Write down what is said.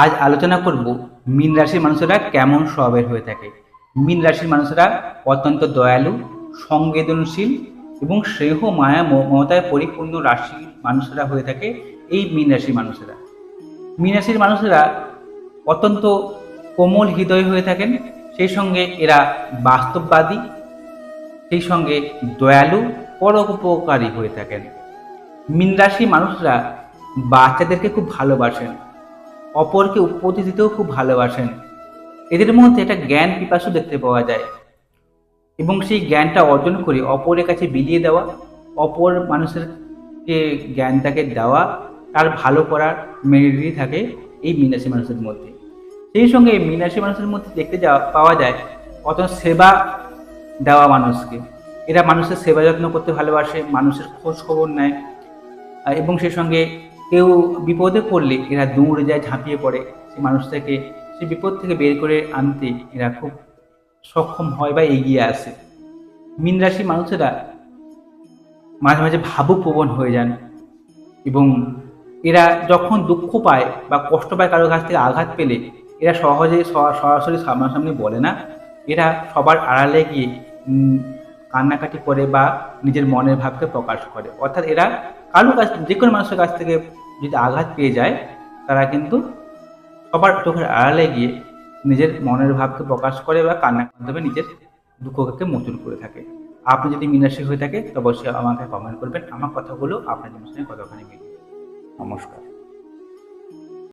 আজ আলোচনা করব মীন রাশির মানুষেরা কেমন স্বভাবের হয়ে থাকে। মীন রাশির মানুষেরা অত্যন্ত দয়ালু, সংবেদনশীল এবং স্নেহ মায়া মমতায় পরিপূর্ণ রাশির মানুষেরা হয়ে থাকে এই মীন রাশির মানুষেরা। মীন রাশির মানুষেরা অত্যন্ত কোমল হৃদয় হয়ে থাকেন, সেই সঙ্গে এরা বাস্তববাদী, সেই সঙ্গে দয়ালু, পরোপকারী হয়ে থাকেন। মীন রাশির মানুষরা বাচ্চাদেরকে খুব ভালোবাসেন, অপরকে উপদেশ দিতেও খুব ভালোবাসেন। এদের মধ্যে একটা জ্ঞান পিপাসু দেখতে পাওয়া যায় এবং সেই জ্ঞানটা অর্জন করে অপরের কাছে বিলিয়ে দেওয়া, অপর মানুষেরকে জ্ঞানটাকে দেওয়া, তার ভালো করার মেরিটই থাকে এই মীন রাশির মানুষের মধ্যে। সেই সঙ্গে এই মীন রাশির মানুষের মধ্যে দেখতে পাওয়া যায় কত সেবা দেওয়া মানুষকে। এরা মানুষের সেবা যত্ন করতে ভালোবাসে, মানুষের খোঁজ খবর নেয় এবং সেই সঙ্গে কেউ বিপদে পড়লে এরা দৌড়ে যায়, ঝাঁপিয়ে পড়ে সেই মানুষটাকে সেই বিপদ থেকে বের করে আনতে এরা খুব সক্ষম হয় বা এগিয়ে আসে। মীন রাশির মানুষেরা মাঝে মাঝে ভাবুক প্রবণ হয়ে যান এবং এরা যখন দুঃখ পায় বা কষ্ট পায় কারোর কাছ থেকে আঘাত পেলে এরা সহজে সরাসরি সামনাসামনি বলে না, এরা সবার আড়ালে গিয়ে কান্নাকাটি করে বা নিজের মনের ভাবকে প্রকাশ করে। অর্থাৎ এরা কারোর কাছ, যে কোনো মানুষের কাছ থেকে যদি আঘাত পেয়ে যায়, তারা কিন্তু সবার চোখের আড়ালে গিয়ে নিজের মনের ভাবকে প্রকাশ করে বা কান্নার মাধ্যমে নিজের দুঃখকে মোচন করে থাকে। আপনি যদি মীন রাশি হয়ে থাকে তবে অবশ্যই আমাকে কমেন্ট করবেন, আমার কথাগুলো আপনাদের সঙ্গে কতখানি মিলে। নমস্কার।